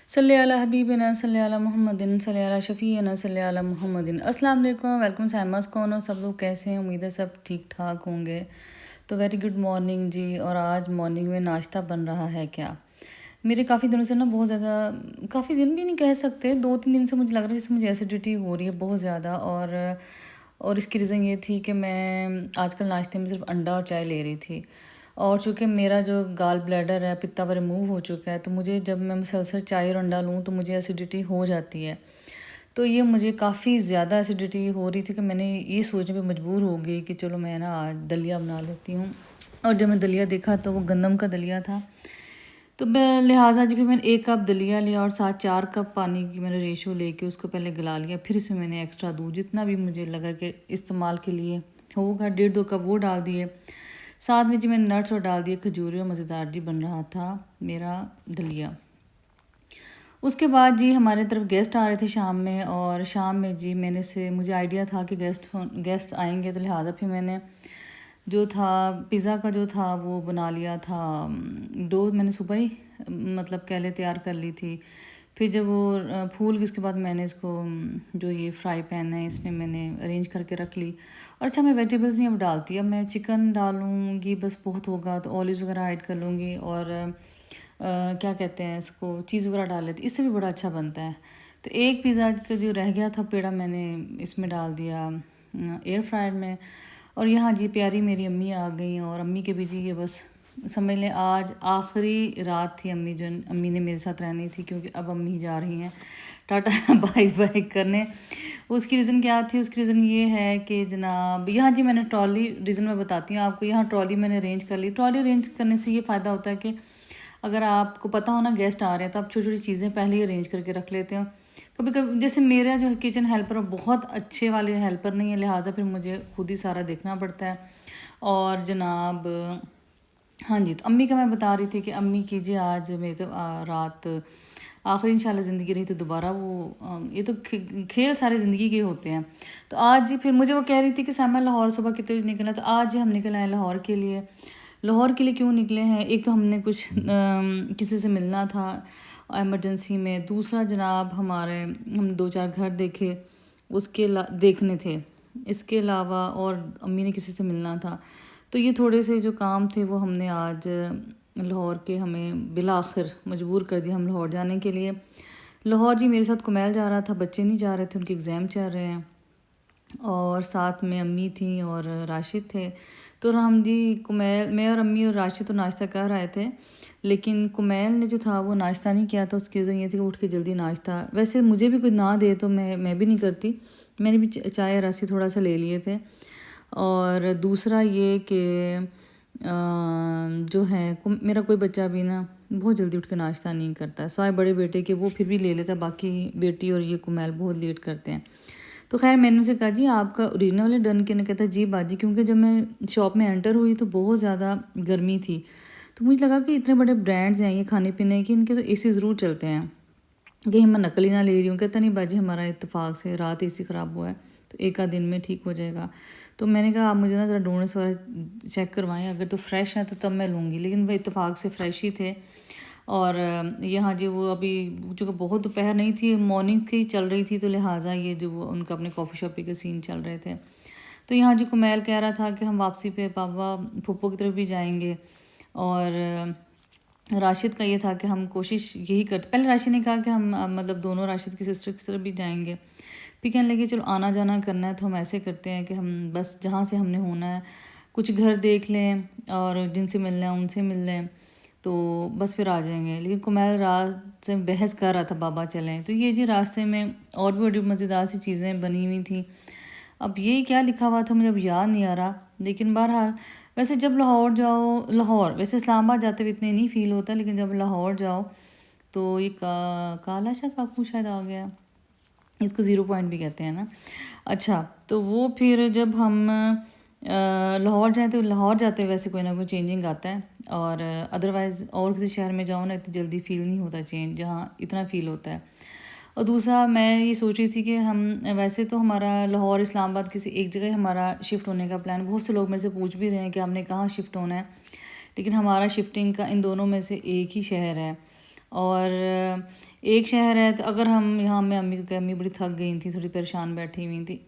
सल्ली अला हबीबिना सल्ली अला मुहम्मदिन सल्ली अला शफ़ीना सल्ली अला मुहम्मदिन। अस्सलाम वालेकुम, वेलकम साइमस। कौन हो सब लोग, कैसे हैं? उम्मीद है सब ठीक ठाक होंगे। तो वेरी गुड मॉर्निंग जी। और आज मॉर्निंग में नाश्ता बन रहा है क्या? मेरे काफ़ी दिनों से ना बहुत ज़्यादा, काफ़ी दिन भी नहीं कह सकते, 2-3 दिन से मुझे लग रहा है जैसे मुझे एसिडिटी हो रही है बहुत ज़्यादा। और इसकी रीज़न ये थी कि मैं आजकल नाश्ते में सिर्फ अंडा और चाय ले रही थी। और चूँकि मेरा जो गाल ब्लैडर है, पित्ता वो रिमूव हो चुका है, तो मुझे जब मैं मुसलसल चाय और अंडा लूँ तो मुझे एसिडिटी हो जाती है। तो ये मुझे काफ़ी ज़्यादा एसिडिटी हो रही थी कि मैंने ये सोचने पे मजबूर हो गई कि चलो मैं ना आज दलिया बना लेती हूँ। और जब मैं दलिया देखा तो वो गंदम का दलिया था। तो मैं लिहाजा जी फिर मैंने 1 कप दलिया लिया और साथ 4 कप पानी की मैंने रेशो लेके उसको पहले गला लिया। फिर इसमें मैंने एक्स्ट्रा दूध जितना भी मुझे लगा कि इस्तेमाल के लिए होगा, 1.5-2 कप वो डाल दिए। साथ में जी मैंने नट्स और डाल दिए, खजूरें, और मज़ेदार जी बन रहा था मेरा दलिया। उसके बाद जी हमारे तरफ गेस्ट आ रहे थे शाम में, और शाम में जी मुझे आइडिया था कि गेस्ट आएंगे, तो लिहाजा फिर मैंने जो था पिज़्ज़ा का जो था वो बना लिया था। डो मैंने सुबह ही मतलब कह ले तैयार कर ली थी। फिर जब वो फूल गई उसके बाद मैंने इसको जो ये फ्राई पैन है इसमें मैंने अरेंज करके रख ली। और अच्छा, मैं वेजिटेबल्स नहीं अब डालती, अब मैं चिकन डालूँगी बस, बहुत होगा तो ऑलिव्स वगैरह ऐड कर लूँगी। और क्या कहते हैं इसको, चीज़ वगैरह डाल लेती, इससे भी बड़ा अच्छा बनता है। तो एक पिज़्ज़ा का जो रह गया था पेड़ा मैंने इसमें डाल दिया एयर फ्रायर में। और यहाँ जी प्यारी मेरी अम्मी आ गई, और अम्मी के भी जी ये बस समझ लें आज आखिरी रात थी अम्मी ने मेरे साथ रहनी थी, क्योंकि अब अम्मी जा रही हैं टाटा बाय बाय करने। उसकी रीज़न क्या थी? उसकी रीज़न ये है कि जनाब यहाँ जी मैंने ट्रॉली, रीज़न मैं बताती हूँ आपको। यहाँ ट्रॉली मैंने अरेंज कर ली। ट्रॉली अरेंज करने से ये फ़ायदा होता है कि अगर आपको पता हो ना गेस्ट आ रहे हैं तो आप छोटी छोटी चीज़ें पहले ही अरेंज करके रख लेते हो। कभी कभी जैसे मेरा जो है किचन हेल्पर बहुत अच्छे वाले हेल्पर नहीं है, लिहाजा फिर मुझे खुद ही सारा देखना पड़ता है। और जनाब हाँ जी, तो अम्मी का मैं बता रही थी कि अम्मी कीजिए आज मेरी तो रात आखिरी इंशाल्लाह ज़िंदगी रही तो दोबारा वो ये तो खेल सारी ज़िंदगी के होते हैं। तो आज जी फिर मुझे वो कह रही थी कि सामा लाहौर सुबह कितने बजे निकलना, तो आज जी हम निकल आए लाहौर के लिए। लाहौर के लिए क्यों निकले हैं? एक तो हमने कुछ किसी से मिलना था इमरजेंसी में। दूसरा जनाब हमारे हम 2-4 घर देखे, देखने थे। इसके अलावा और अम्मी ने किसी से मिलना था। तो ये थोड़े से जो काम थे वो हमने आज लाहौर के हमें बिला आखिर मजबूर कर दिया हम लाहौर जाने के लिए। लाहौर जी मेरे साथ कुमैल जा रहा था, बच्चे नहीं जा रहे थे, उनके एग्ज़ाम चल रहे हैं। और साथ में अम्मी थी और राशिद थे। तो हम जी कुमैल, मैं और अम्मी और राशिद तो नाश्ता कर रहे थे, लेकिन कुमैल ने जो था वो नाश्ता नहीं किया था। उसकी वजह ये थी कि उठ के जल्दी नाश्ता, वैसे मुझे भी कुछ ना दे तो मैं भी नहीं करती, मैंने भी चाय रसी थोड़ा सा ले लिए थे। और दूसरा ये कि जो है मेरा कोई बच्चा भी ना बहुत जल्दी उठ के नाश्ता नहीं करता, सिवाय बड़े बेटे के, वो फिर भी ले लेता, बाकी बेटी और ये कुमैल बहुत लेट करते हैं। तो खैर मैंने उनसे कहा जी आपका ओरिजिनल वाले डन के, ने कहता जी बाजी, क्योंकि जब मैं शॉप में एंटर हुई तो बहुत ज़्यादा गर्मी थी। तो मुझे लगा कि इतने बड़े ब्रांड्स हैं ये खाने पीने के, इनके तो एसी ज़रूर चलते हैं, कहीं मैं नकल ही ना ले रही हूँ। कहता नहीं बाजी हमारा इत्तेफाक से रात एसी ख़राब हुआ है, तो एक आध दिन में ठीक हो जाएगा। तो मैंने कहा आप मुझे ना ज़रा डोनट्स वगैरह चेक करवाएं, अगर तो फ्रेश हैं तो तब मैं लूँगी। लेकिन वह इत्तेफाक से फ्रेश ही थे। और यहाँ जो वो अभी जो बहुत दोपहर नहीं थी, मॉर्निंग की चल रही थी, तो लिहाजा ये जो वो उनका अपने कॉफ़ी शॉप के सीन चल रहे थे। तो यहाँ जो कुमैल कह रहा था कि हम वापसी पे पापा फूफो की तरफ भी जाएंगे। और राशिद का ये था कि हम कोशिश यही करते, पहले राशिद ने कहा कि हम मतलब दोनों राशिद की सिस्टर की तरफ भी जाएंगे। फिर कहने लगे चलो आना जाना करना है तो हम ऐसे करते हैं कि हम बस जहाँ से हमने होना है कुछ घर देख लें और जिनसे मिलना है उनसे मिल लें, तो बस फिर आ जाएंगे। लेकिन कुमैल रात से बहस कर रहा था बाबा चलें, तो ये जी रास्ते में और भी बड़ी मज़ेदार सी चीज़ें बनी हुई थी। अब ये क्या लिखा हुआ था मुझे अब याद नहीं आ रहा, लेकिन बहरहाल वैसे जब लाहौर जाओ, लाहौर वैसे इस्लामाबाद जाते हुए इतने नहीं फ़ील होता, लेकिन जब लाहौर जाओ तो ये काला शाह काकू शायद आ गया, इसको ज़ीरो पॉइंट भी कहते हैं ना। अच्छा, तो वो फिर जब हम लाहौर जाए तो लाहौर जाते हुए वैसे कोई ना कोई चेंजिंग आता है, और अदरवाइज़ और किसी शहर में जाओ ना इतनी जल्दी फ़ील नहीं होता चेंज, जहाँ इतना फ़ील होता है। और दूसरा मैं ये सोच रही थी कि हम वैसे तो हमारा लाहौर इस्लामाबाद किसी एक जगह हमारा शिफ्ट होने का प्लान, बहुत से लोग मेरे से पूछ भी रहे हैं कि हमने कहाँ शिफ्ट होना है, लेकिन हमारा शिफ्टिंग का इन दोनों में से एक ही शहर है। और एक शहर है, तो अगर हम यहाँ, मैं अम्मी को कह, अम्मी बड़ी थक गई थी, थोड़ी परेशान बैठी हुई थी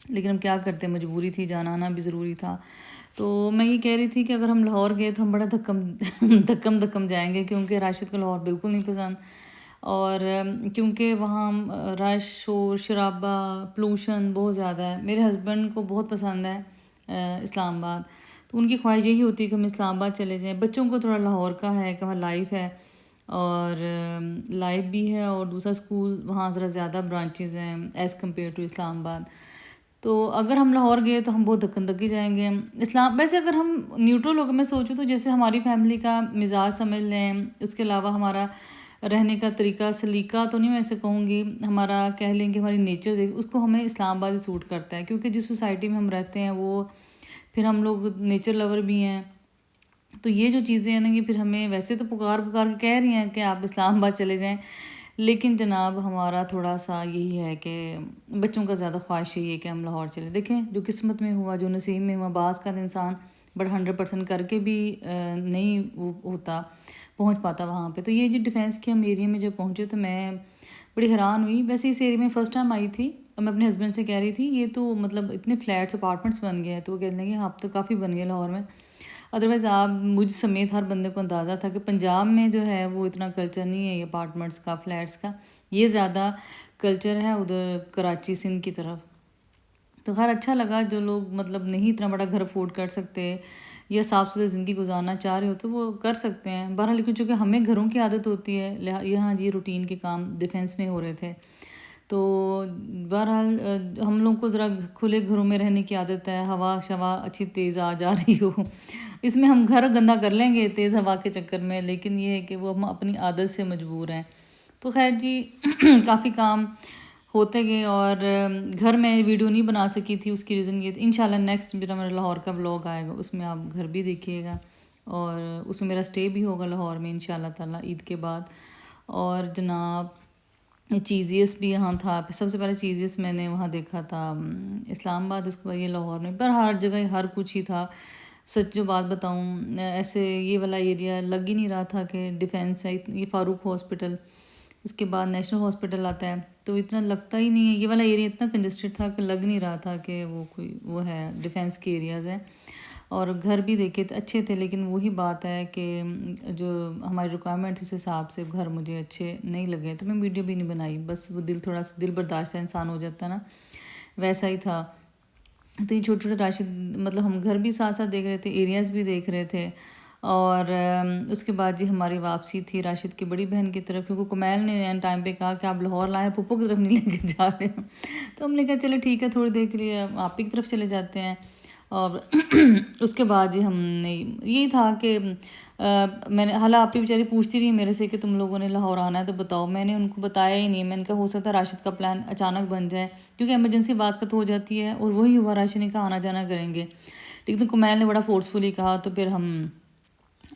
लेकिन हम क्या करते, मजबूरी थी, जाना आना भी ज़रूरी था। तो मैं ये कह रही थी कि अगर हम लाहौर गए तो हम बड़ा धक्कम धक्कम धक्कम जाएंगे, क्योंकि राशिद को लाहौर बिल्कुल नहीं पसंद। और क्योंकि वहाँ रश, शोर शराबा, पोलूशन बहुत ज़्यादा है। मेरे हस्बैंड को बहुत पसंद है इस्लामाबाद, तो उनकी ख्वाहिश यही होती है कि हम इस्लामाबाद चले जाएं। बच्चों को थोड़ा लाहौर का है कि वहाँ लाइफ है, और लाइफ भी है, और दूसरा स्कूल वहाँ ज़रा ज़्यादा ब्रांचेज़ हैं एज़ कम्पेयर टू इस्लामाबाद। तो अगर हम लाहौर गए तो हम बहुत धक्कन धक्की जाएंगे। इस्लाम वैसे अगर हम न्यूट्रल होकर मैं सोचूं तो जैसे हमारी फैमिली का मिजाज समझ लें, उसके अलावा हमारा रहने का तरीका सलीका तो नहीं मैं ऐसे कहूँगी, हमारा कह लेंगे हमारी नेचर देख, उसको हमें इस्लामाबाद ही सूट करता है, क्योंकि जिस सोसाइटी में हम रहते हैं वो, फिर हम लोग नेचर लवर भी हैं। तो ये जो चीज़ें हैं ना, ये फिर हमें वैसे तो पुकार पुकार के कह रही हैं कि आप इस्लामाबाद चले जाएं, लेकिन जनाब हमारा थोड़ा सा यही है कि बच्चों का ज़्यादा ख्वाहिश यही है कि हम लाहौर चले। देखें जो किस्मत में हुआ, जो नसीब में हुआ, बाज़ का इंसान बट 100% करके भी नहीं वो होता, पहुंच पाता वहाँ पे। तो ये जो डिफेंस के हम एरिया में जब पहुँचे तो मैं बड़ी हैरान हुई। वैसे इस एरिया में फ़र्स्ट टाइम आई थी, और मैं अपने हस्बैंड से कह रही थी ये तो मतलब इतने फ्लैट्स अपार्टमेंट्स बन गए हैं, तो वो कहने लगे आप तो काफ़ी बन गए लाहौर में। अदरवाइज़ आप मुझ समेत हर बंदे को अंदाज़ा था कि पंजाब में जो है वो इतना कल्चर नहीं है ये अपार्टमेंट्स का, फ्लैट्स का, ये ज़्यादा कल्चर है उधर कराची सिंध की तरफ। तो खैर अच्छा लगा, जो लोग मतलब नहीं इतना बड़ा घर अफोर्ड कर सकते या साफ़ सुथरी ज़िंदगी गुजारना चाह रहे हो तो वो कर सकते हैं। बहरहाल लेकिन चूँकि हमें घरों की आदत होती है, यहाँ जी रूटीन के काम डिफेंस में हो रहे थे, तो बहरहाल हम लोग को ज़रा खुले घरों में रहने की आदत है, हवा शवा अच्छी तेज़ आ जा रही हो इसमें हम घर गंदा कर लेंगे तेज़ हवा के चक्कर में, लेकिन ये है कि वो हम अपनी आदत से मजबूर हैं। तो खैर जी काफ़ी काम होते गए, और घर में वीडियो नहीं बना सकी थी, उसकी रीज़न ये इंशाल्लाह नेक्स्ट मेरा लाहौर का व्लॉग आएगा, उसमें आप घर भी देखिएगा, और उसमें मेरा स्टे भी होगा लाहौर में इंशाल्लाह ताला ईद के बाद। और जनाब चीज़ियस भी यहाँ था, सबसे पहले चीज़ियस मैंने वहाँ देखा था इस्लामाबाद, उसके बाद ये लाहौर में, पर हर जगह हर कुछ ही था। सच जो बात बताऊँ, ऐसे ये वाला एरिया लग ही नहीं रहा था कि डिफेंस है। ये फ़ारूक हॉस्पिटल, इसके बाद नेशनल हॉस्पिटल आता है, तो इतना लगता ही नहीं है। ये वाला एरिया इतना कंजस्टेड था कि लग नहीं रहा था कि वो कोई वो है डिफेंस के एरियाज़ हैं। और घर भी देखे तो अच्छे थे, लेकिन वही बात है कि जो हमारी रिक्वायरमेंट थी उस हिसाब से घर मुझे अच्छे नहीं लगे, तो मैं वीडियो भी नहीं बनाई। बस वो दिल थोड़ा सा दिल बर्दाश्त इंसान हो जाता है ना, वैसा ही था। तो ये छोटे छोटे राशिद मतलब हम घर भी साथ साथ देख रहे थे, एरियाज़ भी देख रहे थे। और उसके बाद जी हमारी वापसी थी राशिद की बड़ी बहन की तरफ, क्योंकि कुमैल ने एन टाइम पे कहा कि आप लाहौर लाए, पुप्पो की तरफ नहीं लेके जा रहे हो तो हमने कहा चलो ठीक है, थोड़ी देर के लिए आप ही की तरफ चले जाते हैं। और उसके बाद जी हमने यही था कि मैंने हालांकि आप ही बेचारी पूछती रही मेरे से कि तुम लोगों ने लाहौर आना है तो बताओ, मैंने उनको बताया ही नहीं। मैंने कहा हो सकता है राशिद का प्लान अचानक बन जाए, क्योंकि एमरजेंसी बात हो जाती है, और वही हुआ, राशिद ने कहा आना जाना करेंगे, लेकिन तो कुमैल ने बड़ा फोर्सफुली कहा, तो फिर हम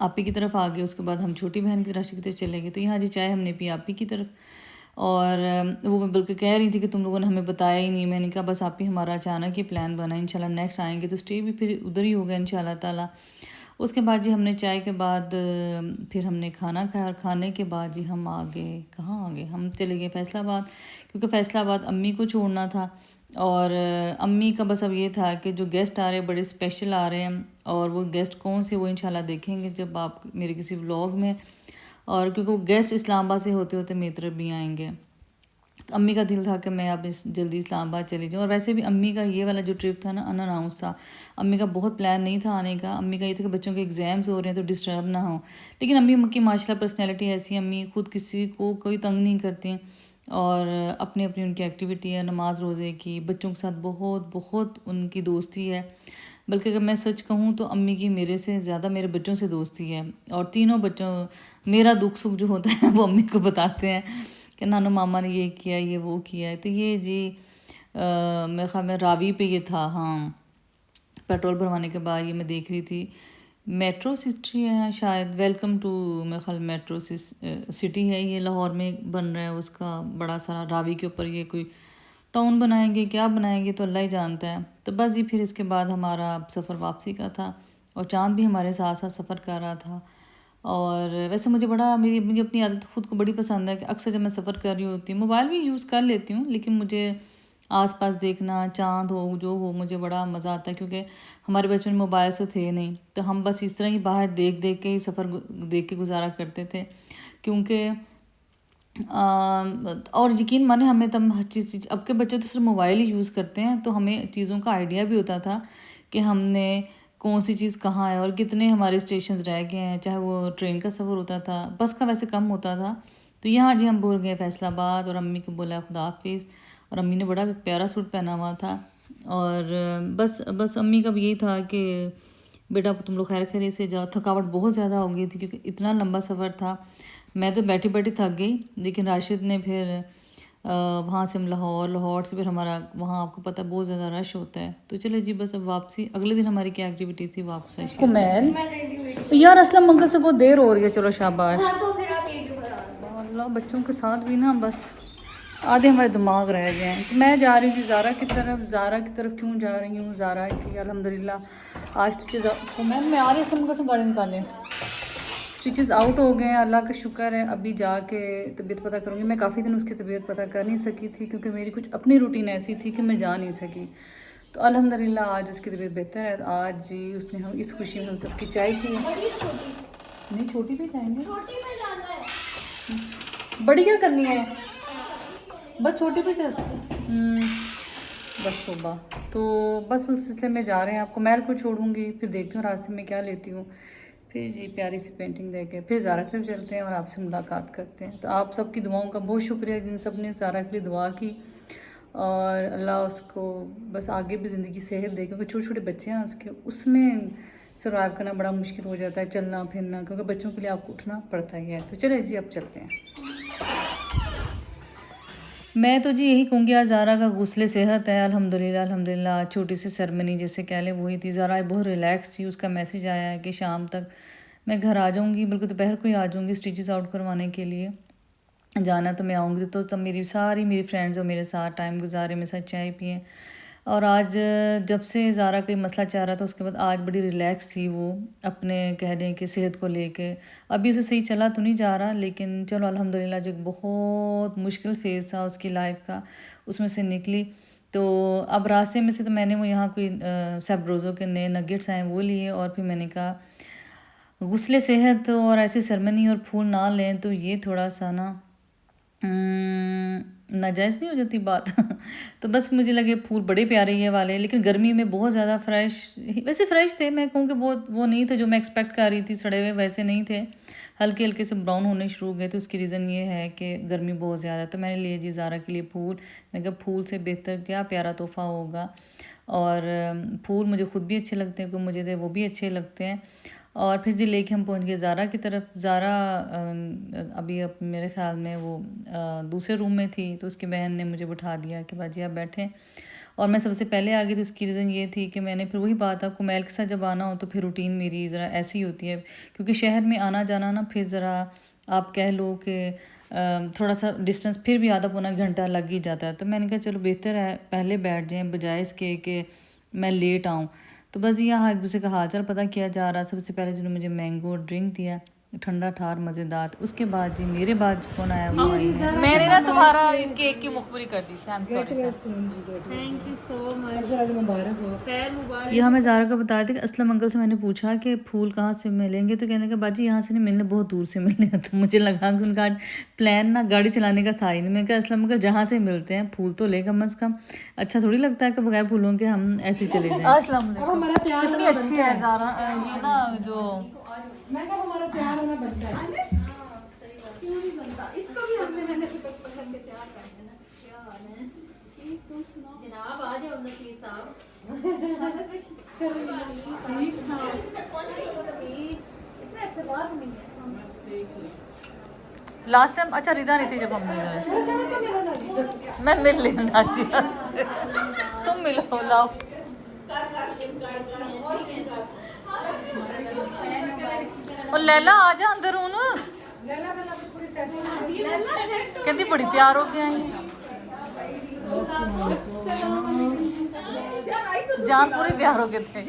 आप ही की तरफ आ गए। उसके बाद हम छोटी बहन की राशि की तरफ चले गए, तो यहाँ जी चाय हमने पी आप ही की तरफ। और वो मैं बल्कि कह रही थी कि तुम लोगों ने हमें बताया ही नहीं। मैंने कहा बस आप ही हमारा अचानक ही प्लान बना, इंशाल्लाह नेक्स्ट आएंगे तो स्टे भी फिर उधर ही होगा इंशाल्लाह ताला। उसके बाद जी हमने चाय के बाद फिर हमने खाना खाया, और खाने के बाद जी हम आ गए, कहाँ आ गए, हम चले गए फैसलाबाद, क्योंकि फैसलाबाद अम्मी को छोड़ना था। और अम्मी का बस अब ये था कि जो गेस्ट आ रहे हैं बड़े स्पेशल आ रहे हैं, और वो गेस्ट कौन से वो इंशाल्लाह देखेंगे जब आप मेरे किसी व्लॉग में। और क्योंकि वो गेस्ट इस्लामाबाद से होते होते मेरी तरफ भी आएंगे, तो अम्मी का दिल था कि मैं अब इस जल्दी इस्लामाबाद चली जाऊँ। और वैसे भी अम्मी का ये वाला जो ट्रिप था ना अनअनाउंस था, अम्मी का बहुत प्लान नहीं था आने का। अम्मी का ये था कि बच्चों के एग्ज़ाम्स हो रहे हैं तो डिस्टर्ब ना हो, लेकिन अम्मी की माशाल्लाह पर्सनैलिटी ऐसी, अम्मी खुद किसी को कोई तंग नहीं करती, और अपनी अपनी उनकी एक्टिविटी है, नमाज रोज़े की, बच्चों के साथ बहुत बहुत उनकी दोस्ती है। बल्कि अगर मैं सच कहूँ तो अम्मी की मेरे से ज़्यादा मेरे बच्चों से दोस्ती है, और तीनों बच्चों मेरा दुख सुख जो होता है वो अम्मी को बताते हैं कि नानू मामा ने ये किया, ये वो किया है। तो ये जी मेरे ख्याल में रावी पे ये था, हाँ, पेट्रोल भरवाने के बाद ये मैं देख रही थी मेट्रो सिटी है शायद, वेलकम टू मेरे ख्याल मेट्रो सिटी है ये, लाहौर में बन रहा है उसका बड़ा सारा, रावी के ऊपर ये कोई टाउन बनाएंगे क्या बनाएंगे तो अल्लाह ही जानता है। तो बस जी फिर इसके बाद हमारा सफ़र वापसी का था, और चाँद भी हमारे साथ साथ सफ़र कर रहा था। और वैसे मुझे बड़ा मुझे अपनी आदत खुद को बड़ी पसंद है कि अक्सर जब मैं सफ़र कर रही होती हूँ मोबाइल भी यूज़ कर लेती हूँ, लेकिन मुझे आसपास देखना, चाँद हो जो हो, मुझे बड़ा मज़ा आता है क्योंकि हमारे बचपन में मोबाइल तो थे नहीं, तो हम बस इस तरह ही बाहर देख देख के ही सफ़र देख के गुजारा करते थे। क्योंकि और यकीन माने हमें तब हर चीज़ अब के बच्चे तो सिर्फ मोबाइल ही यूज़ करते हैं, तो हमें चीज़ों का आइडिया भी होता था कि हमने कौन सी चीज़ कहाँ है और कितने हमारे स्टेशंस रह गए हैं, चाहे वो ट्रेन का सफ़र होता था, बस का वैसे कम होता था। तो यहाँ जी हम बोल गए फैसलाबाद और अम्मी को बोला खुदा हाफिज़, और अम्मी ने बड़ा प्यारा सूट पहना हुआ था। और बस बस अम्मी का भी यही था कि बेटा तुम लोग खैर खैरियत से जाओ। थकावट बहुत ज़्यादा हो गई थी क्योंकि इतना लंबा सफ़र था, मैं तो बैठी बैठी थक गई, लेकिन राशिद ने फिर वहाँ से हम लाहौर से फिर हमारा वहाँ आपको पता बहुत ज़्यादा रश होता है। तो चलो जी बस अब वापसी, अगले दिन हमारी क्या एक्टिविटी थी वापस आई। कुमैल यार असलम अंकल से बहुत देर हो रही है, चलो शाबाश। अल्लाह बच्चों के साथ भी ना बस आधे हमारे दिमाग रह गए हैं। मैं जा रही थी ज़ारा की तरफ क्यों जा रही हूँ, ज़ारा की अल्हम्दुलिल्लाह आज स्टिचेज़ मैं आ रही हूँ असलम से गाड़ी निकालें, स्टिचेस आउट हो गए हैं, अल्लाह का शुक्र है। अभी जाके तबीयत पता करूँगी। मैं काफ़ी दिन उसकी तबीयत पता कर नहीं सकी थी क्योंकि मेरी कुछ अपनी रूटीन ऐसी थी कि मैं जा नहीं सकी। तो अल्हम्दुलिल्लाह आज उसकी तबीयत बेहतर है। आज जी उसने हम इस खुशी में हम सबकी चाय पी। नहीं छोटी भी जाएंगे, बड़ी क्या करनी है, बस छोटी भी चल बस सुबह तो बस उस सिलसिले में जा रहे हैं। आपको मैल को छोड़ूंगी, फिर देखती हूँ रास्ते में क्या लेती हूँ, फिर जी प्यारी सी पेंटिंग देके फिर ज़ारा की तरफ चलते हैं और आपसे मुलाकात करते हैं। तो आप सबकी दुआओं का बहुत शुक्रिया जिन सब ने ज़ारा के लिए दुआ की, और अल्लाह उसको बस आगे भी ज़िंदगी सेहत दे, क्योंकि छोटे छोटे बच्चे हैं उसके, उसमें सर्वाइव करना बड़ा मुश्किल हो जाता है, चलना फिरना, क्योंकि बच्चों के लिए आपको उठना पड़ता ही है। तो चले जी अब चलते हैं। मैं तो जी यही कहूँगी आज ज़ारा का गुस्ले सेहत है अल्हम्दुलिल्लाह अल्हम्दुलिल्लाह। छोटी सी सेरेमनी जैसे कह लें वही थी। ज़ारा बहुत रिलैक्स थी, उसका मैसेज आया है कि शाम तक मैं घर आ जाऊँगी, बल्कि दोपहर को ही आ जाऊँगी स्टिचेस आउट करवाने के लिए। जाना तो मैं आऊँगी, तो तब मेरी फ्रेंड्स और मेरे साथ टाइम गुजारे, मेरे साथ चाय पिए। और आज जब से ज़ारा कोई मसला चाह रहा था उसके बाद आज बड़ी रिलैक्स थी वो, अपने कह दें कि सेहत को लेके। अभी उसे सही चला तो नहीं जा रहा, लेकिन चलो अल्हम्दुलिल्लाह जो एक बहुत मुश्किल फ़ेज़ था उसकी लाइफ का उसमें से निकली। तो अब रास्ते में से तो मैंने वो यहाँ कोई सेब्रोज़ो के नए नगेट्स आए वो लिए, और फिर मैंने कहा गुस्ले सेहत और ऐसी सेरेमनी और फूल ना लें तो ये थोड़ा सा ना नाजायज़ नहीं हो जाती बात तो बस मुझे लगे फूल बड़े प्यारे ये वाले, लेकिन गर्मी में बहुत ज़्यादा फ्रेश, वैसे फ़्रेश थे, मैं कहूँ कि बहुत वो नहीं थे जो मैं एक्सपेक्ट कर रही थी, सड़े हुए वैसे नहीं थे, हल्के हल्के से ब्राउन होने शुरू हो गए। तो उसकी रीज़न ये है कि गर्मी बहुत ज़्यादा है। तो मैंने लिए जी ज़ारा के लिए फूल। मैं कहा फूल से बेहतर क्या प्यारा तोहफ़ा होगा, और फूल मुझे खुद भी अच्छे लगते हैं, क्योंकि मुझे दे वो भी अच्छे लगते हैं। और फिर जी लेके हम पहुंच गए ज़ारा की तरफ। ज़ारा अभी अब मेरे ख़्याल में वो दूसरे रूम में थी, तो उसकी बहन ने मुझे बिठा दिया कि बाजी आप बैठें, और मैं सबसे पहले आ गई। तो उसकी रीज़न ये थी कि मैंने फिर वही बात है, कुमैल के साथ जब आना हो तो फिर रूटीन मेरी ज़रा ऐसी होती है, क्योंकि शहर में आना जाना ना फिर ज़रा आप कह लो कि थोड़ा सा डिस्टेंस फिर भी आधा पौना घंटा लग ही जाता है। तो मैंने कहा चलो बेहतर है पहले बैठ जाएँ बजाय इसके कि मैं लेट आऊँ। तो बस यहाँ एक दूसरे का हाल चाल पता किया जा रहा। सबसे पहले जिन्होंने मुझे मैंगो ड्रिंक दिया, ठंडा ठार मज़ेदार। उसके बाद जी मेरे बाद कौन आया वो आई है। मैंने ना तुम्हारा केक की मुखबरी कर दी, I am sorry sir, thank you so much, मुबारक हो, खैर मुबारक। ये हमें ज़ारा को बताया था कि असलम अंकल से मैंने पूछा कि फूल कहाँ से मिलेंगे, तो कहने का बाजी यहाँ से नहीं मिलने, बहुत दूर से मिलने हैं। तो मुझे लगा कि उनका प्लान ना गाड़ी चलाने का था ही नहीं। मैं कहा असलम अंकल जहाँ से मिलते हैं फूल तो ले कम अज़ कम, अच्छा थोड़ी लगता है कि बगैर फूलों के हम ऐसे चले जाएं। अस्सलाम वालेकुम, कितनी अच्छी है ज़ारा ये ना जो मैं कहा हमारा तैयार होना बनता है, क्यों नहीं बनता, इसको भी मैंने पसंद के तैयार कर देना। क्या हाल है, ठीक, तुम सुनाओ जनाब, आ जाओ नफीस साहब। लास्ट टाइम अच्छा रिदा नहीं थी जब हम मिले, मैं मिल लेना चाहिए, तुम मिलो लाओ। और लैला आ जा अंदर हूं ना, कहती बड़ी तैयार हो गया है। जान पूरी तैयार हो गए थे,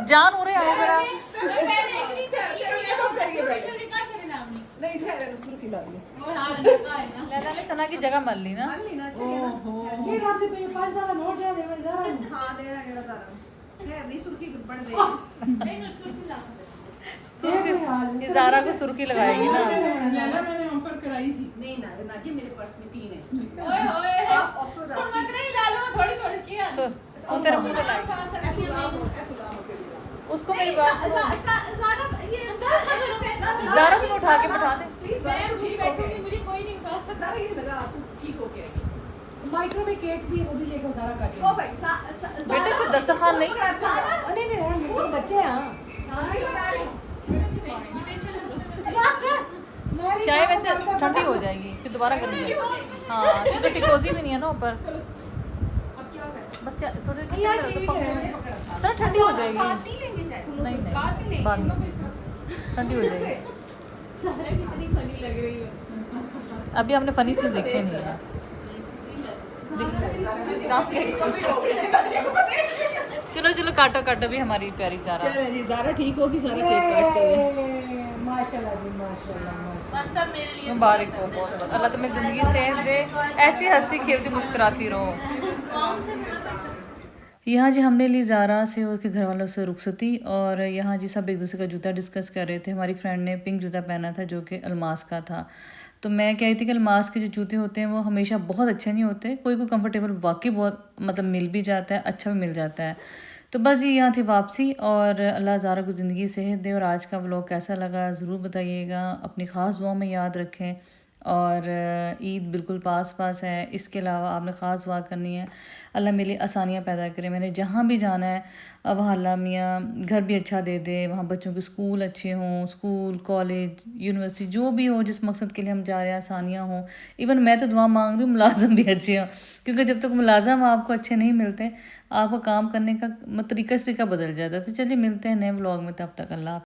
जान हो रहे आए जरा। पहले इतनी थी का शरीर नाम नहीं ठहरे शुरू की लागी और हाथ लगा है ना लैला ने सना की जगह मान ली ना। ओहो ये आपने पे 5 साल नोट दे दे जा हां देना जेड़ा तारा है नहीं सुर्खी बन रही है सुर्खी ला सुर्खी इजारा को सुर्खी लगाएगी ना। लैला मैंने ऑफर कराई थी। नहीं ना ना जी मेरे पर्स में 3 है ओए ओए ऑफर मत रही ला लो थोड़ी थोड़ी किया तो वो तेरे मुंह पे लाएगी। उसको मेरी बात सुनो। ज़ारा को उठा के बैठा दे। मुझे कोई नहीं उठा सकता ये लगा ठीक हो गया माइक्रो में केक भी वो भी लेकर सारा काटे। ओ भाई बेटे कोई दस्तरखान नहीं। नहीं नहीं रहने दो, सब बच्चे हैं। चाय वैसे ठंडी हो जाएगी फिर दोबारा गर्मी लगेगी। हाँ क्योंकि टिकोजी भी नहीं है ना ऊपर। बस थोड़ी देर यार तो ठीक है। सर ठंडी हो जाएगी। नहीं लेंगे चाय नहीं नहीं बाद में ठंडी हो जाएगी। सारा कितनी फनी लग रही है अभी हमने फनी सीन देखे नहीं है। चलो चलो काटो काटो भी हमारी प्यारी ज़ारा। चलो जी ज़ारा ठीक होगी सारा केक काटते हुए माशाल्लाह जी माशाल्लाह माशाल्लाह। मुबारक हो बहुत बहुत। अल्लाह तुम्हें ज़िंदगी सेहत दे, ऐसी हंसती खेलती मुस्कुराती रहो। यहाँ जी हमने ली ज़ारा से उसके घर वालों से रुखसती और यहाँ जी सब एक दूसरे का जूता डिस्कस कर रहे थे। हमारी फ्रेंड ने पिंक जूता पहना था जो कि अलमास का था। तो मैं कह रही थी कि अलमास के जो जूते होते हैं वो हमेशा बहुत अच्छे नहीं होते, कोई कोई कंफर्टेबल वाकई बहुत मतलब मिल भी जाता है, अच्छा भी मिल जाता है। तो बस जी यहाँ थी वापसी और अल्लाह ज़ारा को ज़िंदगी सेहत दे। और आज का व्लॉग कैसा लगा ज़रूर बताइएगा, अपनी ख़ास दुआ में याद रखें। और ईद बिल्कुल पास पास है, इसके अलावा आपने ख़ास दुआ करनी है अल्लाह मेरे लिए आसानियाँ पैदा करे। मैंने जहाँ भी जाना है अब अल्लाह मियाँ घर भी अच्छा दे दे, वहाँ बच्चों के स्कूल अच्छे हों, स्कूल कॉलेज यूनिवर्सिटी जो भी हो जिस मकसद के लिए हम जा रहे हैं आसानियाँ हों। इवन मैं तो दुआ मांग रही हूँ मुलाजम भी अच्छे हों, क्योंकि जब तक मुलाजम आपको अच्छे नहीं मिलते आपको काम करने का तरीका बदल जाता है। तो चलिए मिलते हैं नए व्लॉग में, तब तक अल्लाह।